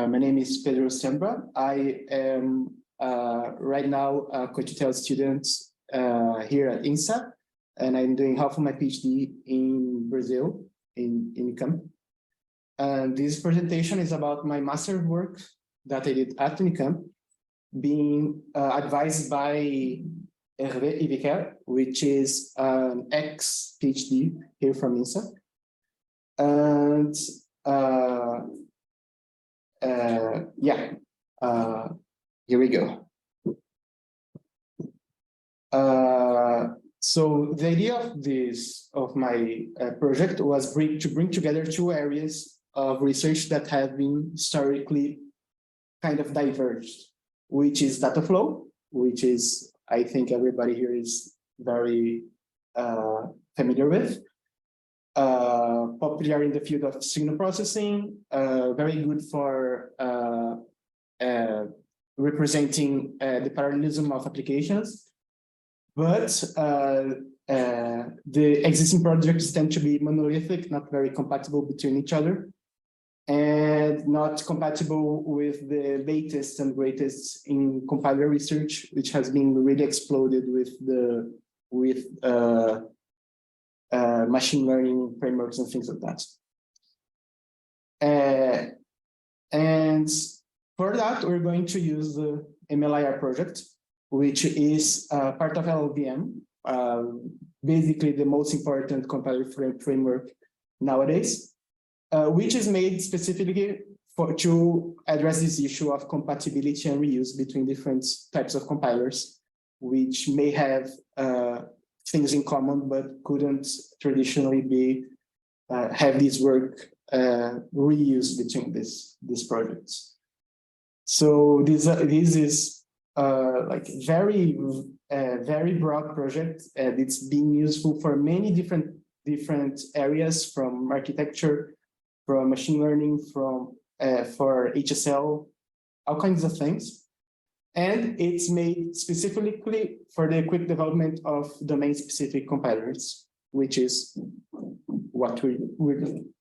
My name is Pedro Ciambra. I am right now a co-tutor student here at INSA, and I'm doing half of my PhD in Brazil, in UniCAMP. And this presentation is about my master work that I did at UniCAMP, being advised by IeRa, which is an ex-PhD here from INSA. And here we go. So the idea of my project was to bring together two areas of research that have been historically kind of diverged, which is Dataflow, which is, I think everybody here is very familiar with. Popular in the field of signal processing, very good for representing the parallelism of applications. But the existing projects tend to be monolithic, not very compatible between each other, and not compatible with the latest and greatest in compiler research, which has been really exploded with machine learning frameworks and things like that. And for that, we're going to use the MLIR project, which is part of LLVM, basically the most important compiler framework nowadays, which is made specifically to address this issue of compatibility and reuse between different types of compilers, which may have things in common, but couldn't traditionally be have this work reused between these projects. So this is like very broad project, and it's being useful for many different areas, from architecture, from machine learning, from for HSL, all kinds of things. And it's made specifically for the quick development of domain-specific compilers, which is what we're doing.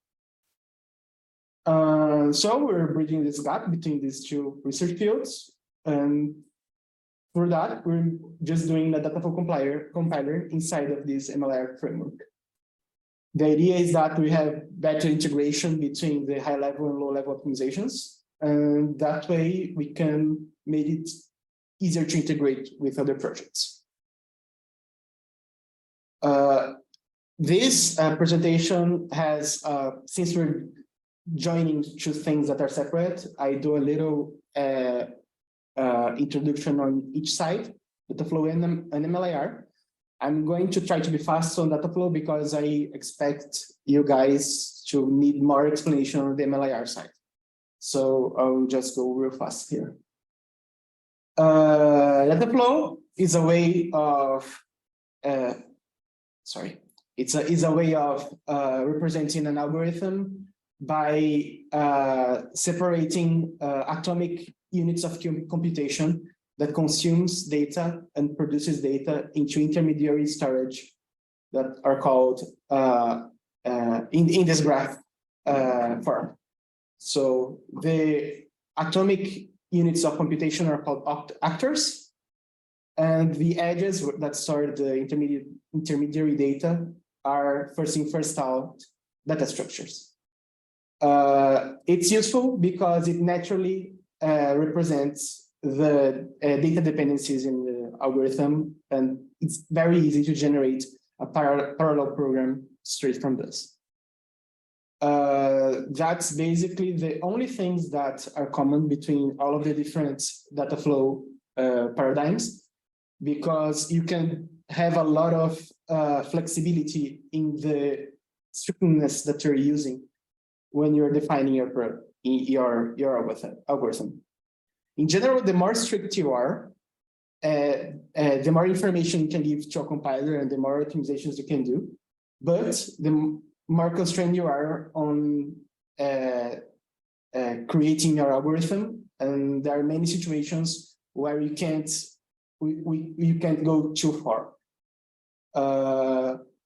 So we're bridging this gap between these two research fields. And for that, we're just doing a Dataflow compiler inside of this MLIR framework. The idea is that we have better integration between the high-level and low-level optimizations. And that way we can make it easier to integrate with other projects. This presentation has, since we're joining two things that are separate, I do a little introduction on each side, Dataflow and MLIR. I'm going to try to be fast on Dataflow because I expect you guys to need more explanation on the MLIR side. So I'll just go real fast here. Dataflow is a way of, it's a way of representing an algorithm by separating atomic units of computation that consumes data and produces data into intermediary storage that are called in this graph form. So the atomic units of computation are called actors, and the edges that store the intermediary data are first in, first out data structures. It's useful because it naturally represents the data dependencies in the algorithm, and it's very easy to generate a parallel program straight from this. That's basically the only things that are common between all of the different Dataflow paradigms, because you can have a lot of flexibility in the strictness that you're using when you're defining your algorithm. In general, the more strict you are, the more information you can give to a compiler and the more optimizations you can do. But the more constrained you are on creating your algorithm, and there are many situations where you can't go too far.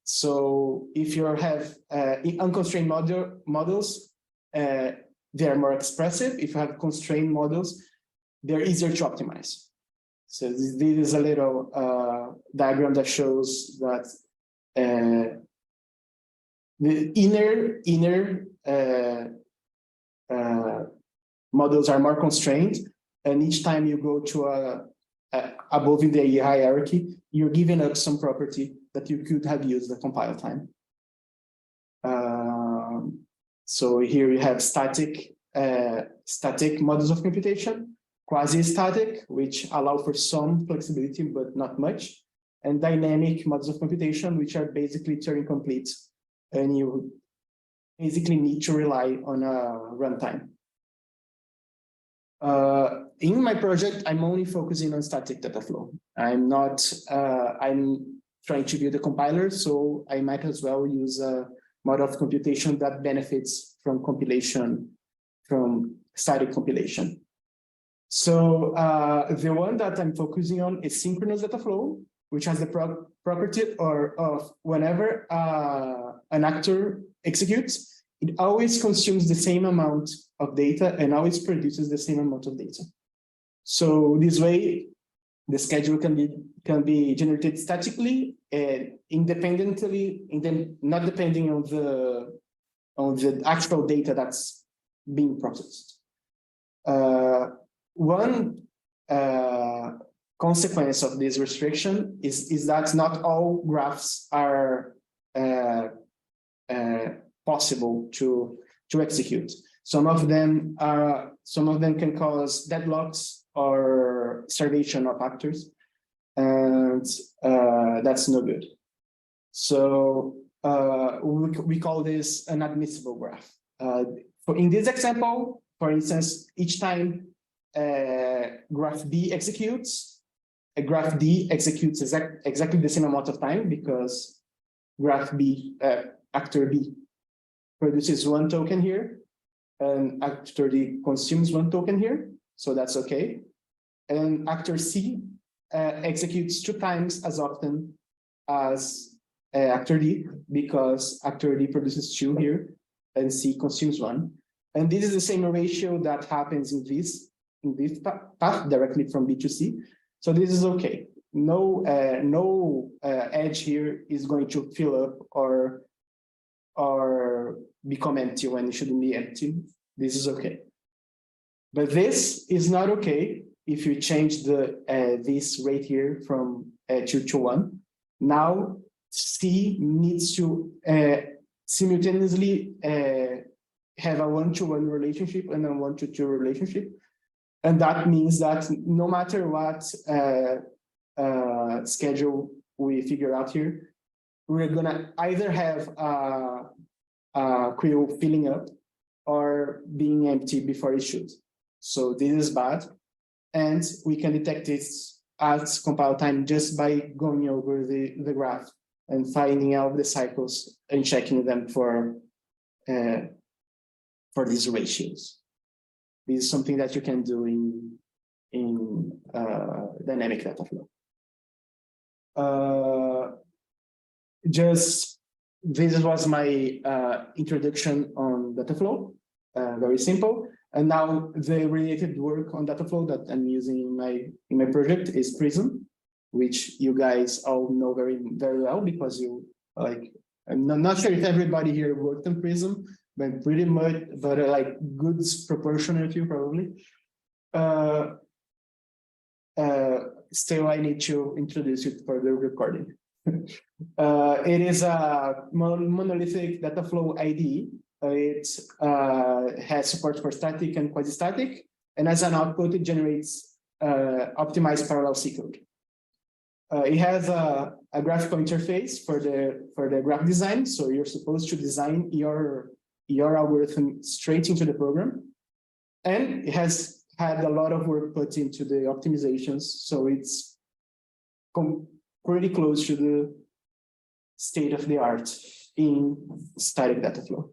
So if you have unconstrained models, they are more expressive. If you have constrained models, they're easier to optimize. So this is a little diagram that shows that the inner models are more constrained, and each time you go to above in the hierarchy, you're giving up some property that you could have used the compile time. So here you have static models of computation, quasi-static, which allow for some flexibility but not much, and dynamic models of computation, which are basically Turing complete, and you basically need to rely on a runtime. In my project, I'm only focusing on static data flow. I'm trying to build a compiler, so I might as well use a model of computation that benefits from compilation, from static compilation. So the one that I'm focusing on is synchronous data flow, which has the property of whenever an actor executes, it always consumes the same amount of data and always produces the same amount of data. So this way, the schedule can be generated statically and independently, not depending on the actual data that's being processed. One consequence of this restriction is that not all graphs are possible to execute. Some of them can cause deadlocks or starvation of actors, and that's no good. So we call this an admissible graph. In this example, for instance, each time graph B executes, graph D executes exactly the same amount of time, because graph B, actor B, produces one token here, and actor D consumes one token here, so that's okay. And actor C executes 2 times as often as actor D, because actor D produces 2 here, and C consumes 1. And this is the same ratio that happens in this path directly from B to C. So this is okay. No edge here is going to fill up or become empty when it shouldn't be empty. This is okay. But this is not okay if you change this rate here from 2 to 1. Now C needs to simultaneously have a 1-to-1 relationship and a 1-to-2 relationship. And that means that no matter what schedule we figure out here, we're gonna either have a queue filling up or being empty before it should. So this is bad. And we can detect this at compile time just by going over the graph and finding out the cycles and checking them for these ratios. This is something that you can do in dynamic data flow. This was my introduction on data flow, very simple. And now the related work on data flow that I'm using in my project is Prism, which you guys all know very, very well, because you I'm not sure if everybody here worked on Prism, but pretty much, but like good proportion of you probably. Still, I need to introduce it for the recording. It is a monolithic data flow IDE. It has support for static and quasi-static, and as an output, it generates optimized parallel C code. It has a graphical interface for the graph design, so you're supposed to design your algorithm straight into the program, and it has had a lot of work put into the optimizations, so it's pretty close to the state of the art in static data flow.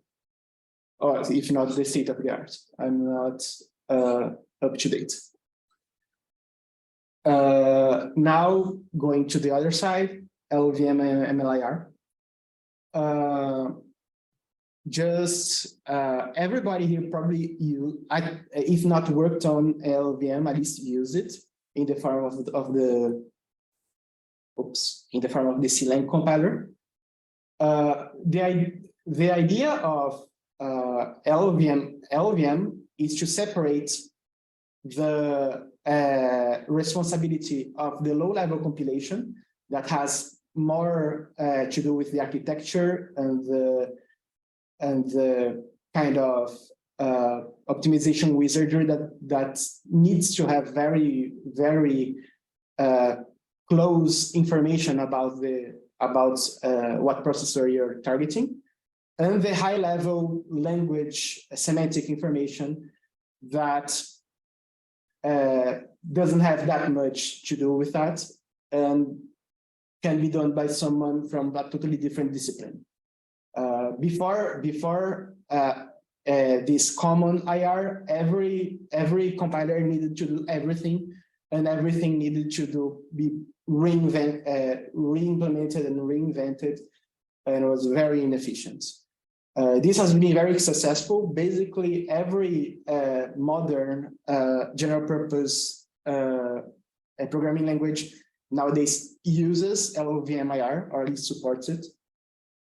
Or if not the state of the art, I'm not up to date. Now going to the other side, LLVM and MLIR. just everybody here probably if not worked on LLVM, at least use it in the form of the CLang compiler. The idea of LLVM is to separate the responsibility of the low-level compilation that has more to do with the architecture and the kind of optimization wizardry that needs to have very close information about what processor you're targeting, and the high-level language semantic information that doesn't have that much to do with that and can be done by someone from a totally different discipline. Before this common IR, every compiler needed to do everything, and everything needed to be re-implemented and reinvented, and it was very inefficient. This has been very successful. Basically, every modern general purpose programming language nowadays uses LLVM IR, or at least supports it.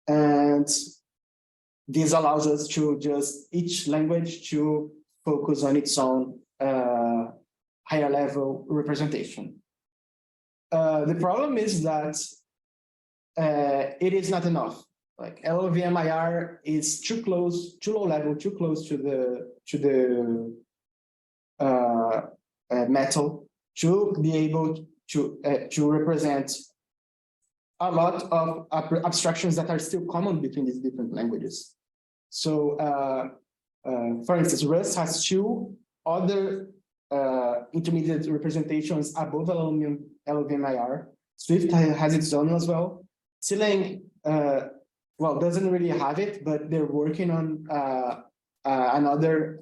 And this allows us to each language to focus on its own higher level representation. The problem is that it is not enough. Like LLVM IR is too low level, too close to the metal to be able to represent a lot of abstractions that are still common between these different languages. So, for instance, Rust has two other intermediate representations above LLVM IR. Swift has its own as well. CLang, well, doesn't really have it, but they're working on another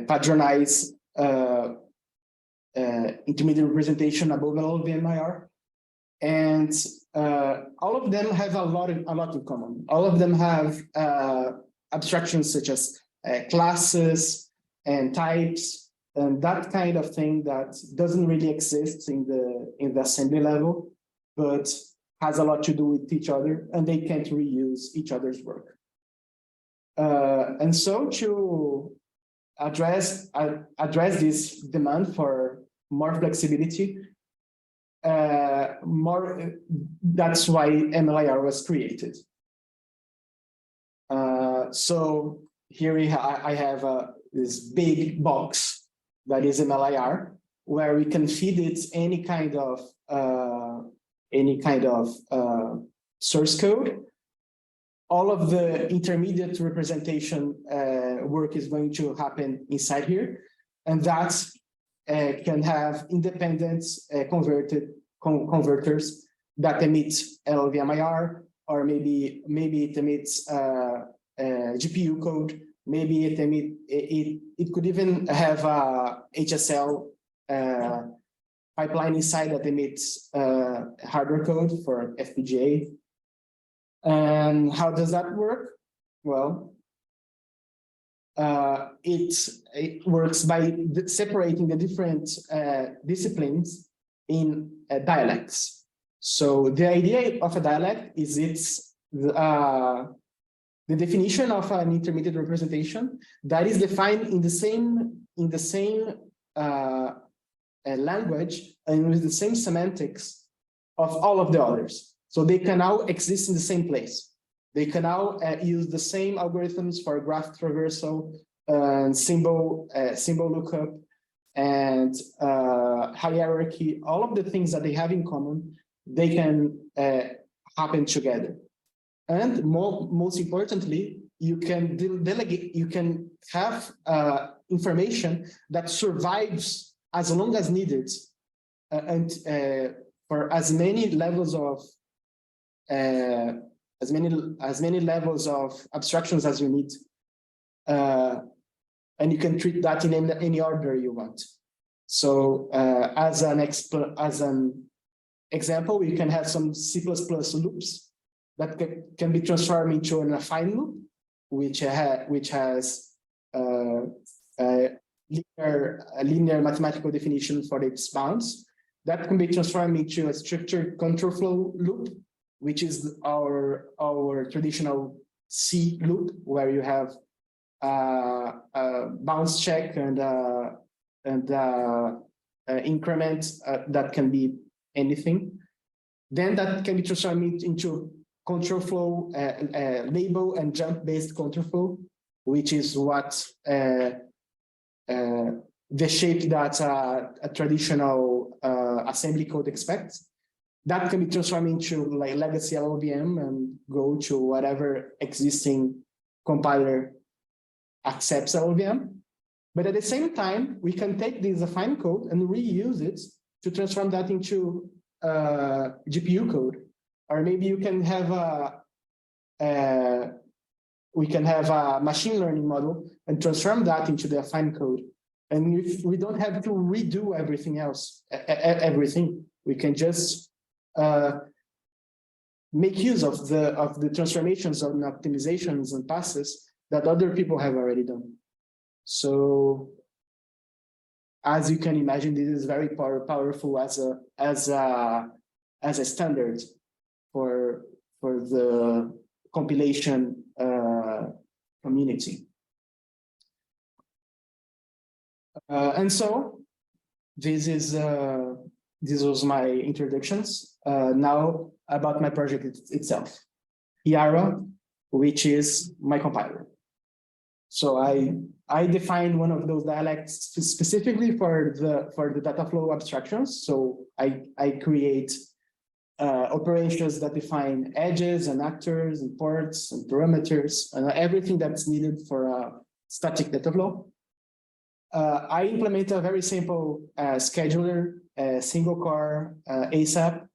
patronized intermediate representation above LLVM IR. And all of them have a lot in common. All of them have abstractions such as classes and types and that kind of thing that doesn't really exist in the assembly level, but has a lot to do with each other, and they can't reuse each other's work. And so to address this demand for more flexibility, that's why MLIR was created. So here I have this big box that is MLIR, where we can feed it any kind of source code. All of the intermediate representation work is going to happen inside here, and that can have independent converters that emit LLVM IR, or maybe it emits GPU code. Maybe it could even have a HSL pipeline inside that emits hardware code for FPGA. And how does that work? Well, it works by separating the different disciplines in dialects. So the idea of a dialect is it's the definition of an intermediate representation that is defined in the same language and with the same semantics of all of the others. So they can now exist in the same place. They can now use the same algorithms for graph traversal and symbol lookup and hierarchy. All of the things that they have in common, they can happen together. And most importantly, you can delegate. You can have information that survives as long as needed, and for as many levels of as many levels of abstractions as you need, and you can treat that in any order you want. So as an example, you can have some C++ loops that can be transformed into an affine loop, which has a linear mathematical definition for its bounds. That can be transformed into a structured control flow loop, which is our traditional C loop, where you have a bounce check and increment that can be anything. Then that can be transformed into control flow, label and jump based control flow, which is what the shape that a traditional assembly code expects. That can be transformed into like legacy LLVM and go to whatever existing compiler accepts LLVM. But at the same time, we can take this affine code and reuse it to transform that into GPU code. Or maybe you can have we can have a machine learning model and transform that into the affine code. And if we don't have to redo everything else, we can just make use of the transformations and optimizations and passes that other people have already done. So, as you can imagine, this is very powerful as a standard for the compilation community. And so this was my introductions. Now about my project itself, IaRa, which is my compiler. So I defined one of those dialects specifically for the Dataflow abstractions. So I create operations that define edges and actors and ports and parameters and everything that's needed for a static Dataflow. I implement a very simple scheduler, single core, ASAP.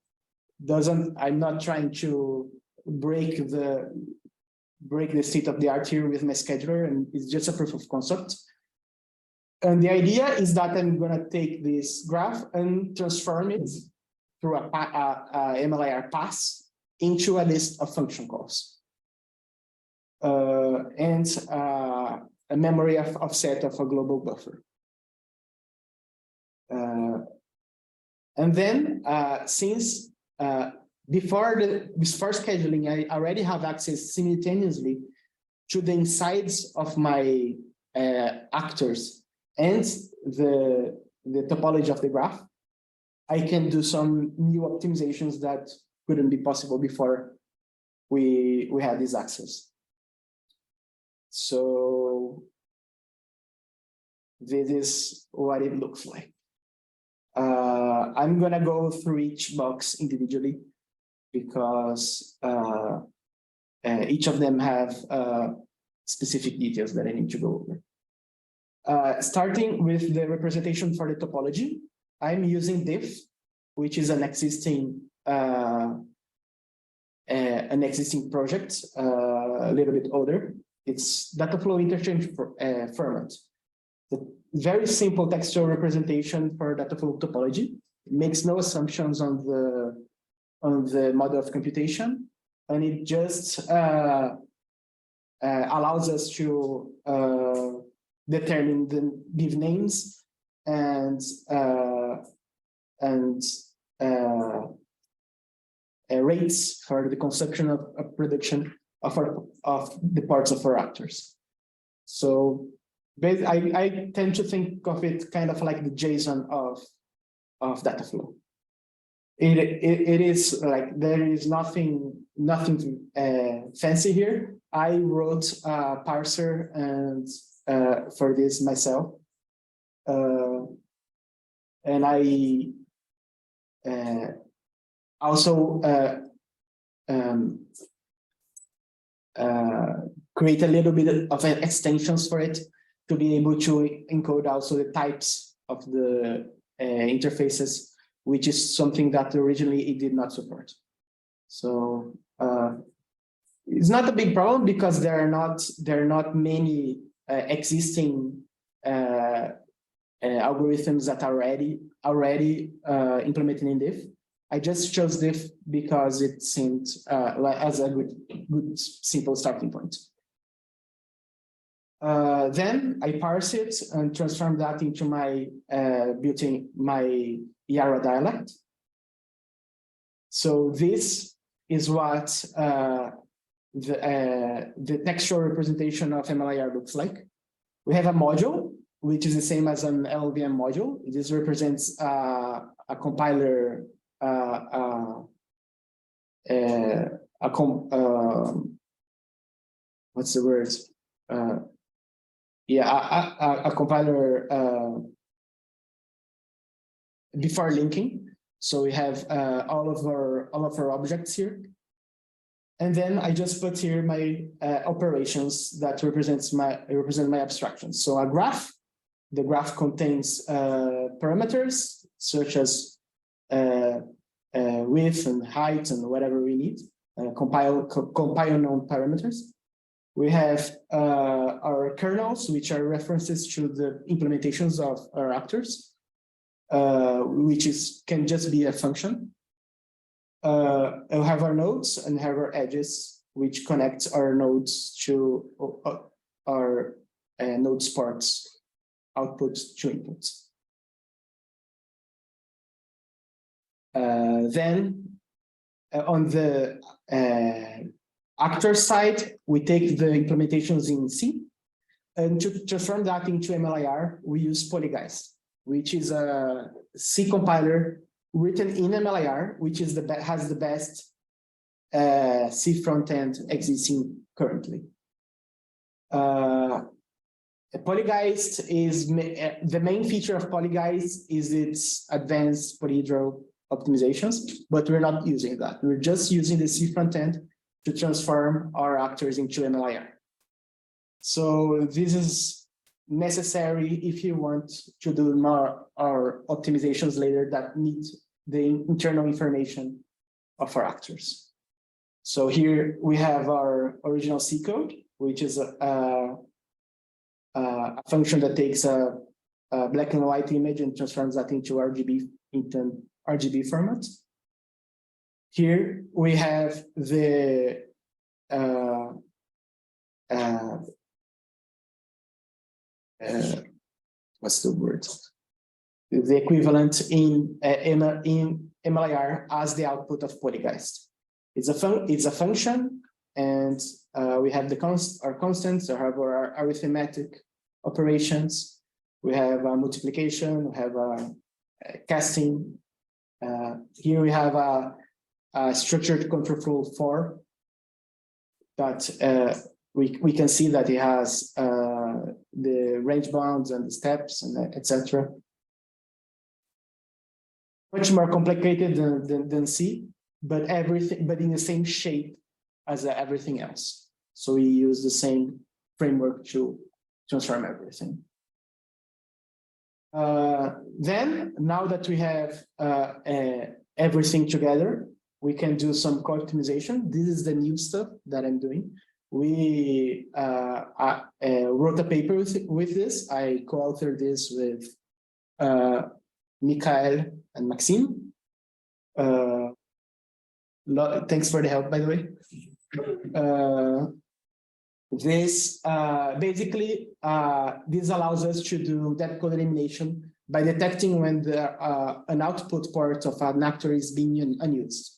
I'm not trying to break the state of the art here with my scheduler, and it's just a proof of concept. And the idea is that I'm going to take this graph and transform it through a MLIR pass into a list of function calls and a memory offset of a global buffer. And then since before scheduling, I already have access simultaneously to the insides of my actors and the topology of the graph. I can do some new optimizations that couldn't be possible before we had this access. So this is what it looks like. I'm gonna go through each box individually because each of them have specific details that I need to go over. Starting with the representation for the topology, I'm using diff, which is an existing project, a little bit older. It's Dataflow interchange format. The very simple textual representation for Dataflow topology. It makes no assumptions on the model of computation, and it just allows us to determine the div names and rates for the consumption of production of the parts of our actors. So I tend to think of it kind of like the JSON of Dataflow. It is like there is nothing fancy here. I wrote a parser and for this myself, and I also create a little bit of extensions for it to be able to encode also the types of the interfaces, which is something that originally it did not support. So it's not a big problem because there are not many existing algorithms that are already implemented in diff. I just chose diff because it seemed as a good simple starting point. Then I parse it and transform that into my built-in my IaRa dialect. So this is what the textual representation of MLIR looks like. We have a module, which is the same as an LLVM module. This represents a compiler, what's the word? A compiler before linking. So we have all of our objects here. And then I just put here my operations that represent my abstractions. So a graph, the graph contains parameters such as width and height and whatever we need, compile known parameters. We have our kernels, which are references to the implementations of our actors, which can just be a function. We'll have our nodes and have our edges, which connect our nodes to our nodes parts, outputs to inputs. Then on the actor side, we take the implementations in C, and to transform that into MLIR, we use Polygeist, which is a C compiler written in MLIR, which is has the best C front-end existing currently. Polygeist is the main feature of Polygeist is its advanced polyhedral optimizations, but we're not using that. We're just using the C front-end to transform our actors into MLIR. So this is necessary if you want to do more our optimizations later that need the internal information of our actors. So here we have our original C code, which is a function that takes a black and white image and transforms that into RGB format. Here we have the what's the word? The equivalent in MLIR as the output of Polygeist. It's a function, and we have our constants, we have our arithmetic operations, we have multiplication, we have casting. Here we have a structured control flow 4 that we can see that it has the range bounds and the steps and etc. Much more complicated than C, but in the same shape as everything else. So we use the same framework to transform everything. Then, now that we have everything together, we can do some co-optimization. This is the new stuff that I'm doing. We wrote a paper with this. I co-authored this with Mikael and Maxime. Thanks for the help, by the way. This basically this allows us to do that code elimination by detecting when an output part of an actor is being unused.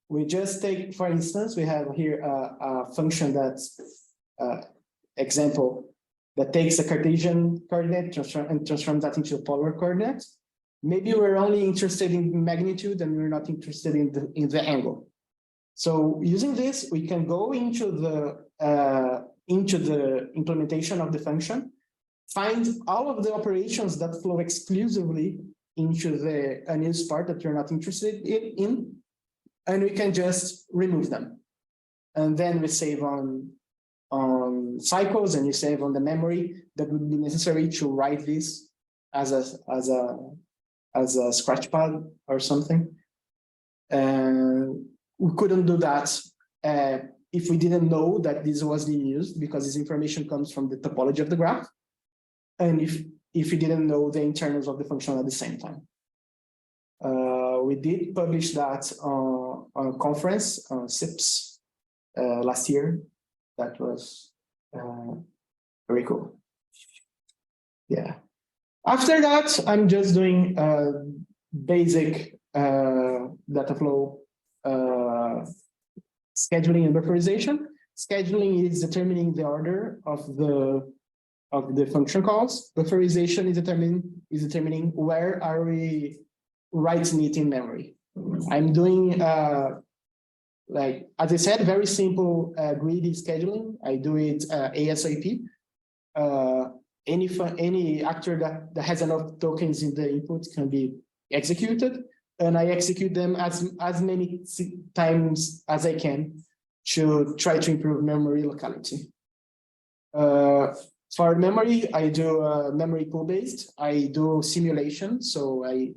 We just take, for instance, we have here a function that's example that takes a Cartesian coordinate and transforms that into a polar coordinate. Maybe we're only interested in magnitude and we're not interested in the angle. So using this, we can go into the implementation of the function, find all of the operations that flow exclusively into the unused part that you're not interested in, and we can just remove them. And then we save on cycles, and you save on the memory that would be necessary to write this as a scratch pad or something. We couldn't do that if we didn't know that this was being used, because this information comes from the topology of the graph, and if we didn't know the internals of the function at the same time. We did publish that on a conference on CIPS last year. That was very cool. Yeah. After that, I'm just doing basic Dataflow scheduling and bufferization. Scheduling is determining the order of the function calls. Bufferization is determining where are we writing it in memory. I'm doing like, as I said, very simple greedy scheduling. I do it ASAP. Any actor that has enough tokens in the input can be executed, and I execute them as many times as I can to try to improve memory locality. For memory, I do memory pool based. I do simulation, so I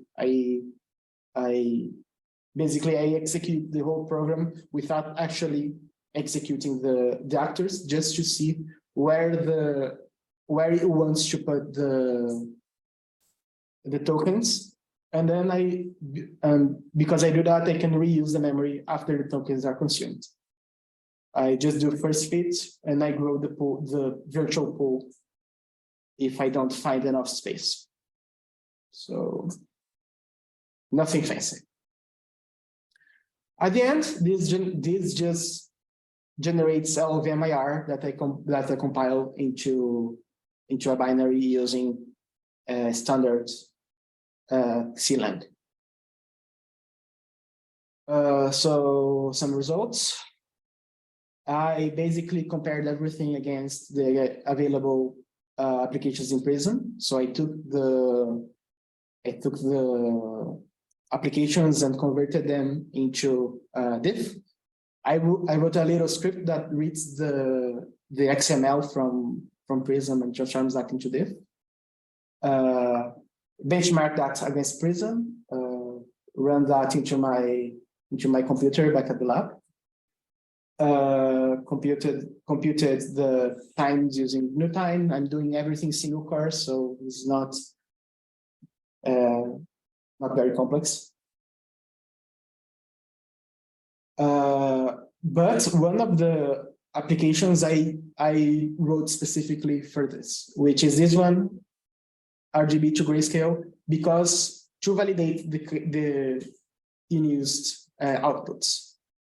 basically execute the whole program without actually executing the actors, just to see where it wants to put the tokens. And then because I do that, I can reuse the memory after the tokens are consumed. I just do first fit, and I grow the virtual pool if I don't find enough space. So nothing fancy. At the end, this just generates LLVM IR that I compile into a binary using standard CLang. So some results. I basically compared everything against the available applications in Prism. So I took the applications and converted them into diff. I wrote a little script that reads the XML from Prism and transforms that into diff. Benchmark that against Prism. Run that into my computer back at the lab. Computed the times using GNU time. I'm doing everything single core, so it's not very complex. But one of the applications I wrote specifically for this, which is this one, RGB to grayscale, because to validate the unused outputs,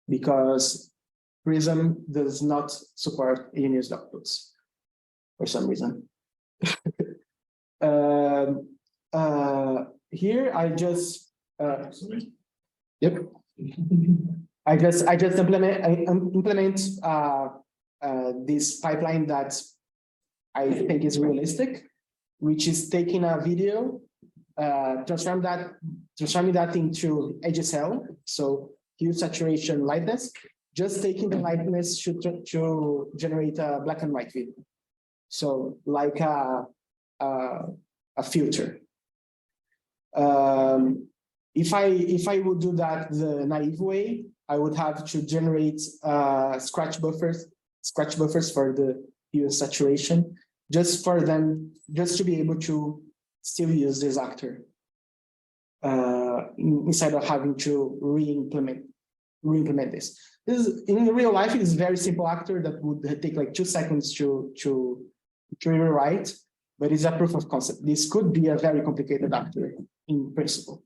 because Prism does not support unused outputs for some reason. Here I just yep. I just implement this pipeline that I think is realistic, which is taking a video, transforming that into HSL, so hue, saturation, lightness. Just taking the lightness to generate a black and white video, so like a filter. If I would do that the naive way, I would have to generate scratch buffers for the hue saturation, just to be able to still use this actor instead of having to re-implement this. In real life, it is a very simple actor that would take like 2 seconds to rewrite, but it's a proof of concept. This could be a very complicated actor in principle.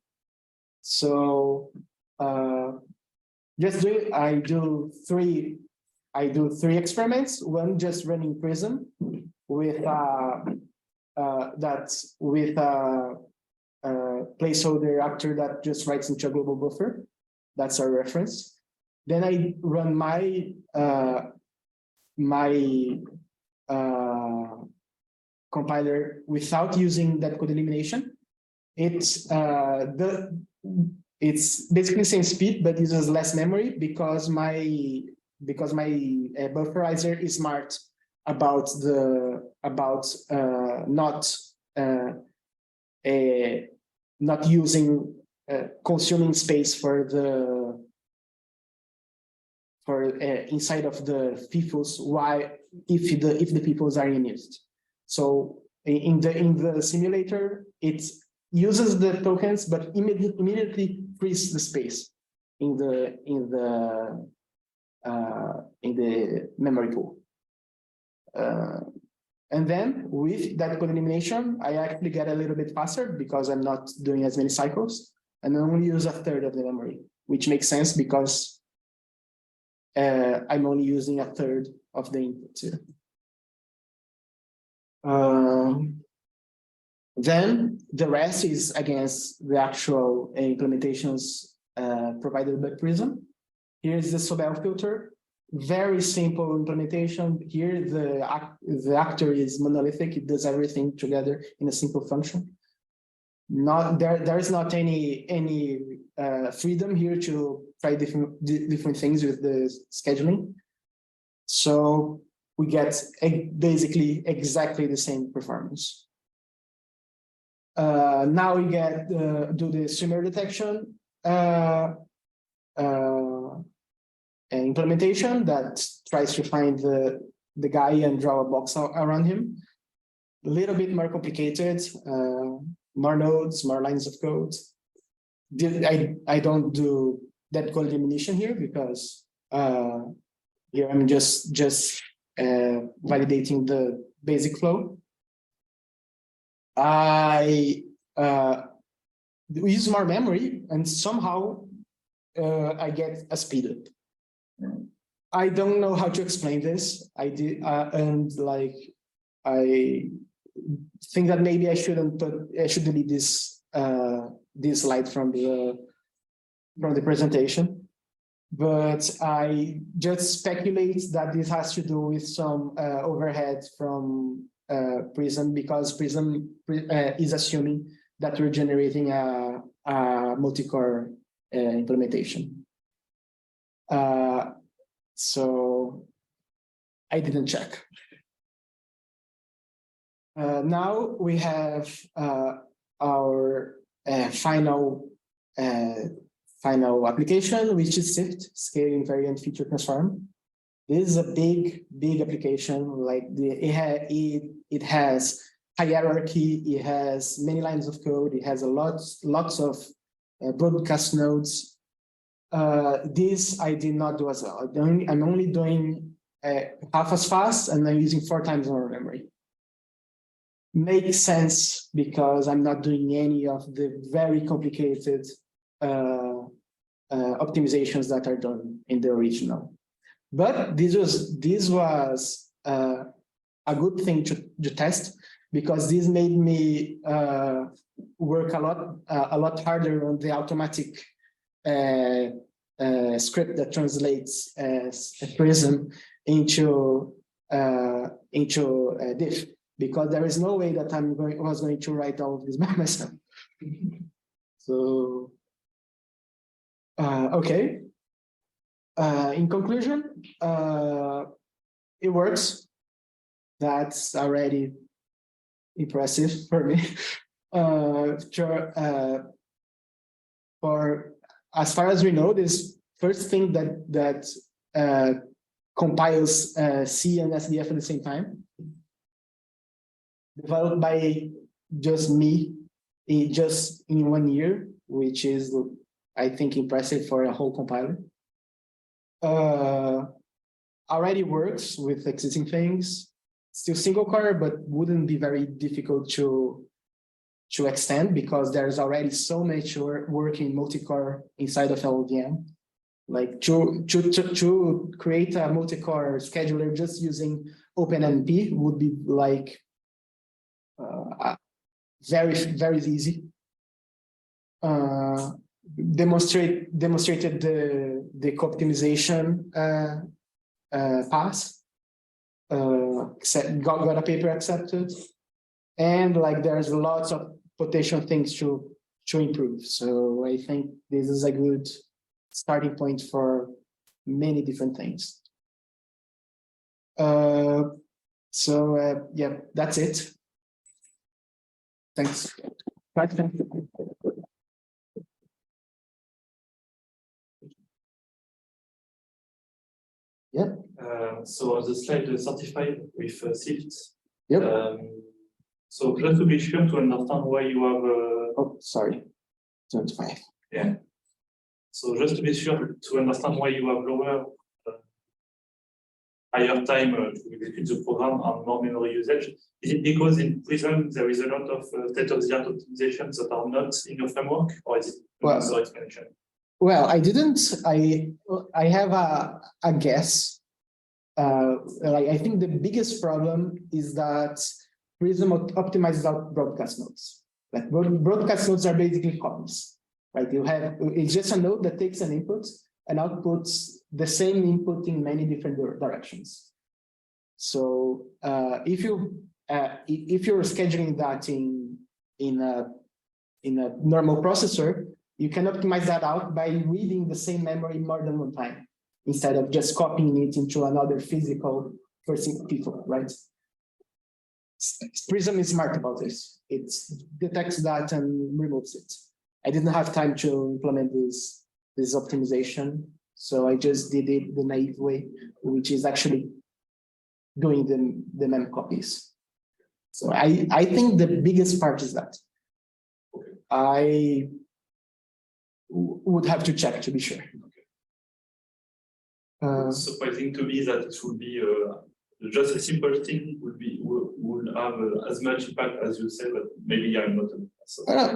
So I do three experiments. One just running Prism with placeholder actor that just writes into a global buffer. That's our reference. Then I run my compiler without using that code elimination. It's basically same speed but uses less memory because my bufferizer is smart about not using consuming space for inside of the FIFOs if the FIFOs are unused. So in the simulator, uses the tokens, but immediately frees the space in the memory pool. And then with that code elimination, I actually get a little bit faster because I'm not doing as many cycles, and I only use a third of the memory, which makes sense because I'm only using a third of the input here. Then the rest is against the actual implementations provided by Prism. Here's the Sobel filter. Very simple implementation. Here, the actor is monolithic. It does everything together in a simple function. There is not any freedom here to try different things with the scheduling. So we get basically exactly the same performance. Now we get do the swimmer detection implementation that tries to find the guy and draw a box around him. A little bit more complicated, more nodes, more lines of code. I don't do that code elimination here because here I'm just validating the basic flow. I use more memory and somehow I get a speed up. I don't know how to explain this. I did, and like I think that maybe I shouldn't delete this this slide from the presentation. But I just speculate that this has to do with some overhead from Prism, because Prism is assuming that we're generating a multi-core implementation. So I didn't check. Now we have our final application, which is SIFT, Scaling Variant Feature Transform. This is a big application. Like it has hierarchy, it has many lines of code, it has lots of broadcast nodes. This I did not do as well. I'm only doing half as fast, and I'm using 4 times more memory. Makes sense because I'm not doing any of the very complicated optimizations that are done in the original. But this was a good thing to test, because this made me work a lot harder on the automatic script that translates Prism into diff, because there is no way that I was going to write all of this by myself. So okay. In conclusion, it works. That's already impressive for me. For as far as we know, this first thing that compiles C and SDF at the same time, developed by just me in 1 year, which is, I think, impressive for a whole compiler. Already works with existing things. Still single core, but wouldn't be very difficult to extend, because there's already so much work in multi-core inside of LLVM. Like to create a multi-core scheduler just using OpenMP would be like very easy. Demonstrated the co-optimization path. Got a paper accepted, and like there's lots of potential things to improve. So I think this is a good starting point for many different things. So yeah, that's it. Thanks. Yeah. So on the slide certified with SIFT, yep. So just to be sure to understand why you have Oh, sorry, 25. yeah. So just to be sure to understand why you have lower higher time to execute the program and more memory usage. Is it because in Prism there is a lot of state-of-the-art optimizations that are not in your framework, or is it another explanation? Well, I didn't. I have a guess. I think the biggest problem is that Prism optimizes out broadcast nodes. Like broadcast nodes are basically copies, right? It's just a node that takes an input and outputs the same input in many different directions. So if you're scheduling that in a normal processor, you can optimize that out by reading the same memory more than one time, instead of just copying it into another physical person people, right? Prism is smart about this. It detects that and removes it. I didn't have time to implement this optimization, so I just did it the naive way, which is actually doing the mem copies. So I think the biggest part is that. I would have to check to be sure. It's surprising to me that it would be just a simple thing would have as much impact as you say, but maybe I'm not.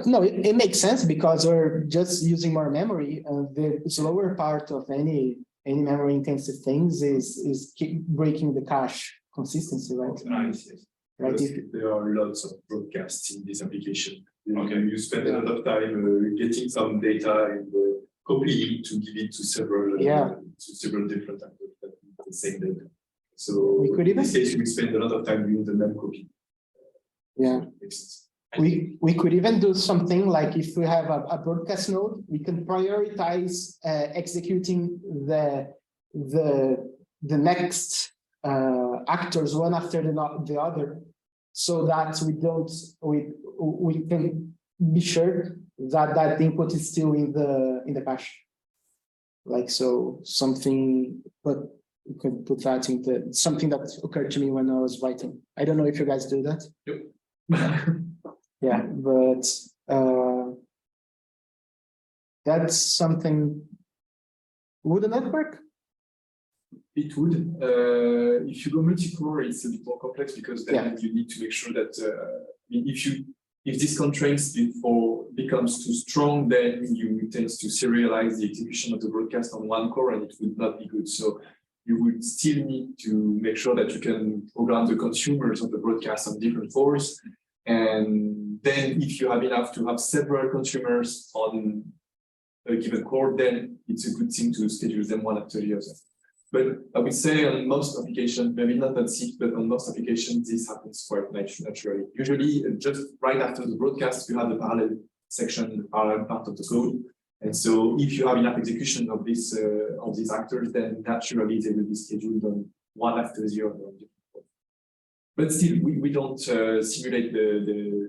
No, it makes sense because we're just using more memory, and the slower part of any memory intensive things is keep breaking the cache consistency, right? Nice. Right. There are lots of broadcasts in this application. Okay. You spend a lot of time getting some data and copying to give it to several different actors that the same data. So we could in this case, we spend a lot of time doing the mem copy. Yeah. So we could even do something like, if we have a broadcast node, we can prioritize executing the next actors one after the other, so that we can be sure that input is still in the cache. Like, so something, but we could put that into something that occurred to me when I was writing. I don't know if you guys do that. Yep. Yeah, but that's something. Wouldn't that work? It would. If you go multi-core, it's a bit more complex because then you need to make sure that if this constraints becomes too strong, then you tend to serialize the execution of the broadcast on one core, and it would not be good. So you would still need to make sure that you can program the consumers of the broadcast on different cores. And then if you have enough to have several consumers on a given core, then it's a good thing to schedule them one after the other. But I would say on most applications, maybe not that sick, but on most applications, this happens quite naturally. Usually, just right after the broadcast, you have the parallel section, the parallel part of the code. And so if you have enough execution of these actors, then naturally they will be scheduled on one after the other. But still, we don't simulate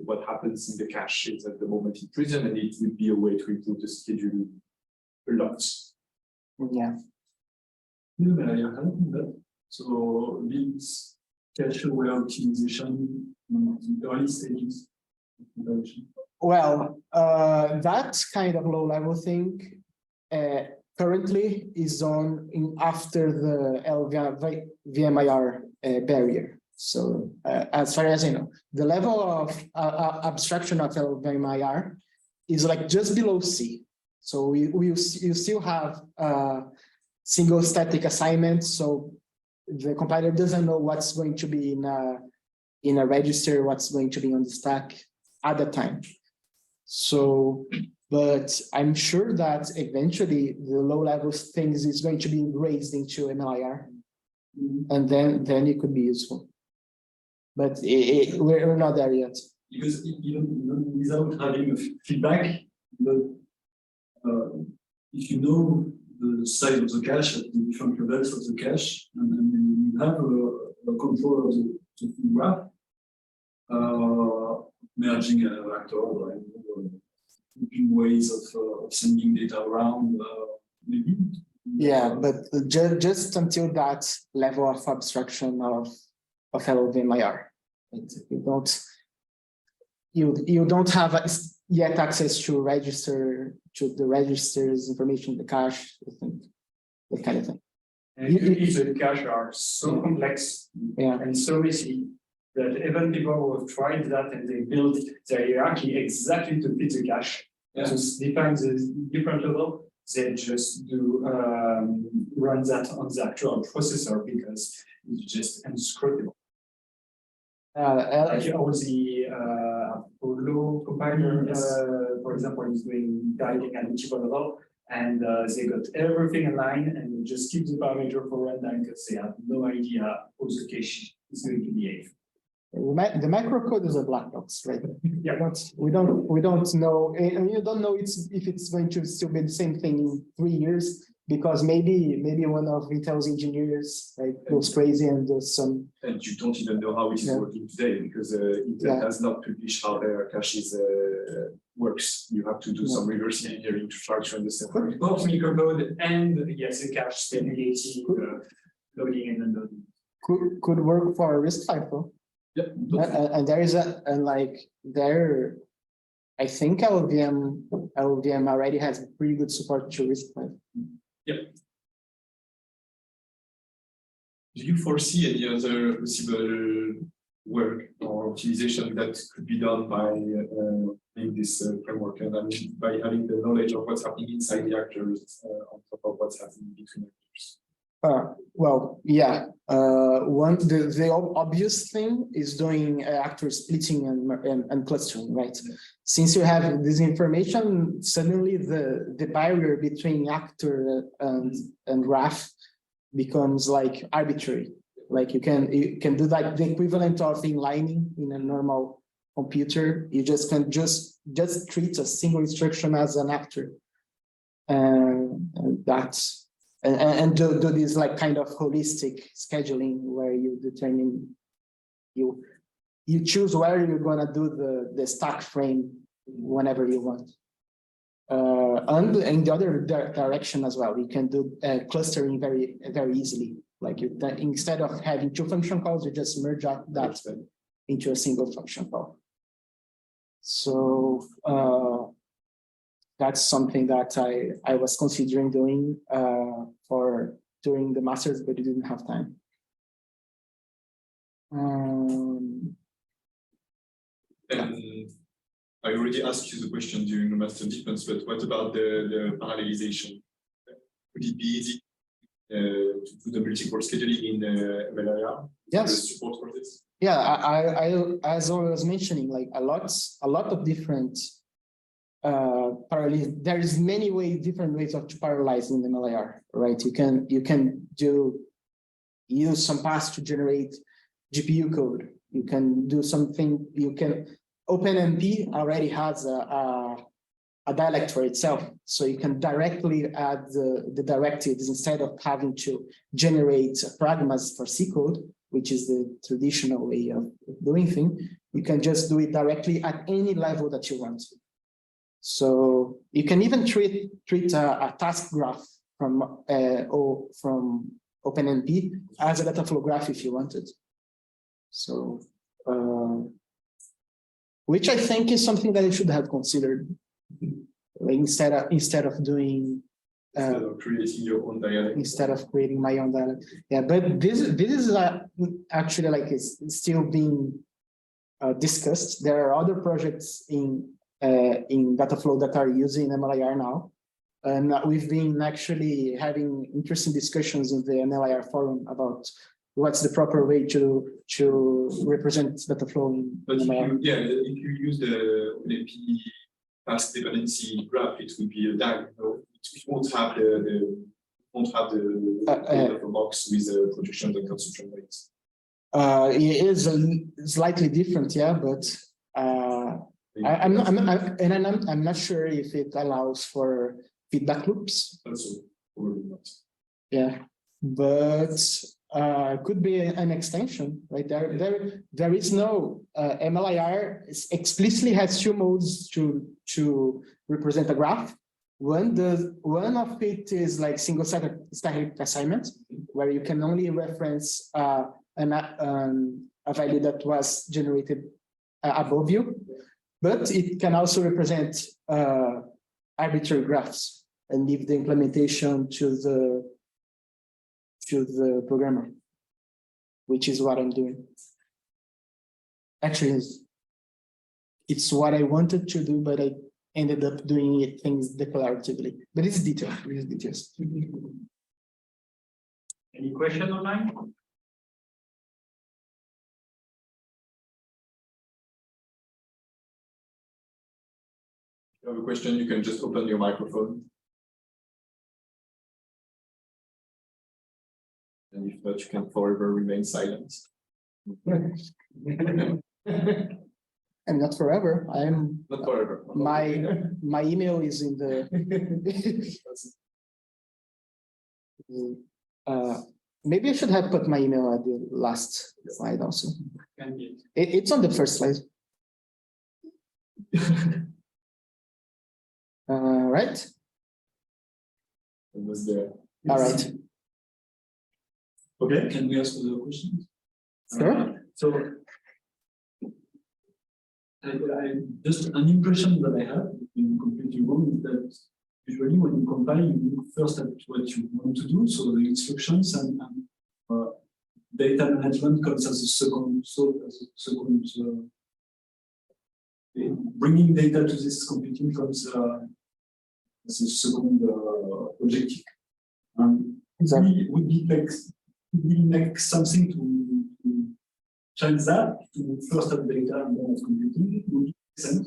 what happens in the caches at the moment in Prism, and it would be a way to improve the schedule a lot. Yeah. So this cache aware optimization in the early stages of production. Well, that kind of low-level thing currently is after the LLVM barrier. So as far as I know, the level of abstraction of LLVM is like just below C. So you still have single static assignment. So the compiler doesn't know what's going to be in a register, what's going to be on the stack at the time. So, but I'm sure that eventually the low-level things is going to be raised into MLIR, and then it could be useful. But we're not there yet. Because even without having a feedback, if you know the size of the cache at the different levels of the cache, and then you have a control of the full graph, merging an actor, or ways of sending data around, maybe. Yeah, but just until that level of abstraction of LLVM. you don't have yet access to the register's information in the cache, I think, that kind of thing. And if the cache are so complex and so risky that even people who have tried that and they build their hierarchy exactly to fit the cache, so define the different level, they just do run that on the actual processor because it's just inscrutable. Like all the Apollo compiler, for example, is doing guiding at multiple level, and they got everything in line and just keep the parameter for runtime because they have no idea how the cache is going to behave. The microcode is a black box, right? Yeah. We don't know, and you don't know if it's going to still be the same thing in 3 years, because maybe one of Intel's engineers goes crazy and does some. And you don't even know how it is working today, because Intel has not published how their caches works. You have to do some reverse engineering to try to understand. Both microcode and yes, the cache stability, loading and unloading. Could work for RISC-V though. Yeah, and there is I think LLVM already has pretty good support to RISC-V. Yep. Do you foresee any other possible work or optimization that could be done by in this framework, and I mean by having the knowledge of what's happening inside the actors on top of what's happening between actors? Well, yeah. The obvious thing is doing actor splitting and clustering, right? Since you have this information, suddenly the barrier between actor and graph becomes like arbitrary. Like you can do like the equivalent of inlining in a normal computer. You just can just treat a single instruction as an actor, and that's. And do this like kind of holistic scheduling where you determine you choose where you're gonna do the stack frame whenever you want. And in the other direction as well, you can do clustering very easily. Like instead of having 2 function calls, you just merge that into a single function call. So that's something that I was considering doing during the masters, but I didn't have time. And I already asked you the question during the master defense, but what about the parallelization? Would it be easy to do the multi-core scheduling in MLIR? Yes. Support for this? Yeah, I as I was mentioning, like a lot of different parallel. There is different ways of parallelizing the MLIR, right? You can use some paths to generate GPU code. You can do something. OpenMP already has a dialect for itself, so you can directly add the directives instead of having to generate pragmas for C code, which is the traditional way of doing things. You can just do it directly at any level that you want. So you can even treat a task graph from OpenMP as a Dataflow graph if you wanted. So, which I think is something that you should have considered, like instead of doing. Instead of creating your own dialect. Instead of creating my own dialect, yeah. But this is actually like it's still being discussed. There are other projects in Dataflow that are using MLIR now, and we've been actually having interesting discussions in the MLIR forum about what's the proper way to represent Dataflow in MLIR. If you use the OpenMP task dependency graph, it will be a DAG. No? It won't have the box with the production and consumption rates. It is slightly different, yeah, but I'm not sure if it allows for feedback loops. Also, probably not. Yeah, but could be an extension, right? There is no MLIR explicitly has 2 modes to represent a graph. One of it is like single static assignment, where you can only reference a value that was generated above you. but it can also represent arbitrary graphs and leave the implementation to the programmer, which is what I'm doing. Actually, it's what I wanted to do, but I ended up doing it things declaratively. But it's detail. It's details. Any question online? If you have a question, you can just open your microphone. And if not, you can forever remain silent. And not forever. I'm Not forever. my email is in the maybe I should have put my email at the last slide also. It's on the first slide. Right? It was there. All right. Okay. Can we ask other questions? Sure. So, I just an impression that I have, being completely wrong, is that usually when you compile, you look first at what you want to do, so the instructions and data management comes as a second. Bringing data to this computing comes as a second objective. Exactly. Would we make something to change that to first at data and then at computing? Would it make sense?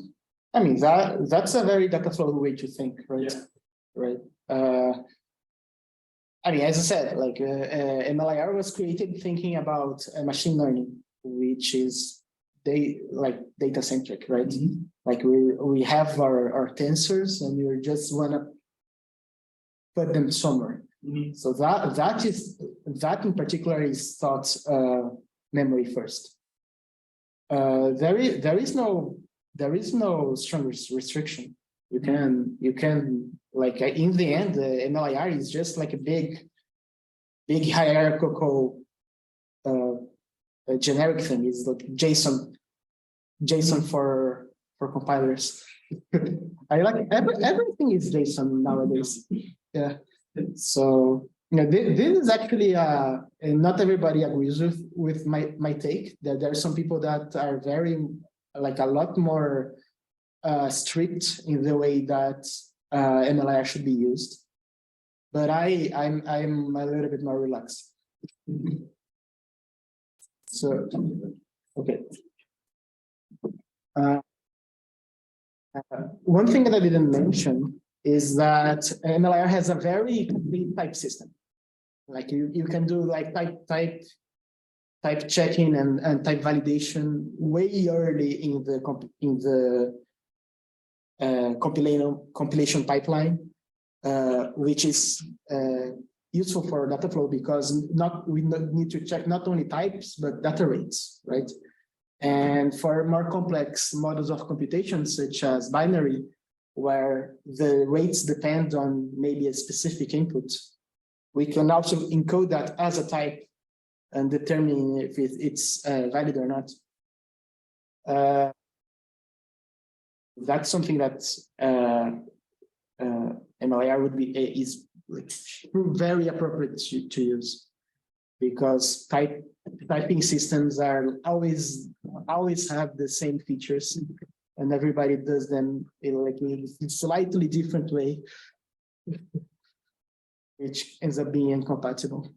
I mean, that's a very Dataflow way to think, right? Yeah. Right. I mean, as I said, like MLIR was created thinking about machine learning, which is data centric, right? Mm-hmm. Like we have our tensors and we just want to put them somewhere. Mm-hmm. So that in particular is thought memory first. There is no strong restriction. You can like in the end, the MLIR is just like a big hierarchical a generic thing. It's like JSON for compilers. I like everything is JSON nowadays. Yeah. So this is actually and not everybody agrees with my take. That there are some people that are very like a lot more strict in the way that MLIR should be used, but I'm a little bit more relaxed. So okay. One thing that I didn't mention is that MLIR has a very complete type system. Like you can do like type checking and type validation way early in the compilation pipeline, which is useful for Dataflow because we need to check not only types but data rates, right? And for more complex models of computation, such as binary, where the rates depend on maybe a specific input, we can also encode that as a type and determine if it's valid or not. That's something that MLIR is very appropriate to use, because typing systems are always have the same features, and everybody does them in a slightly different way, which ends up being incompatible.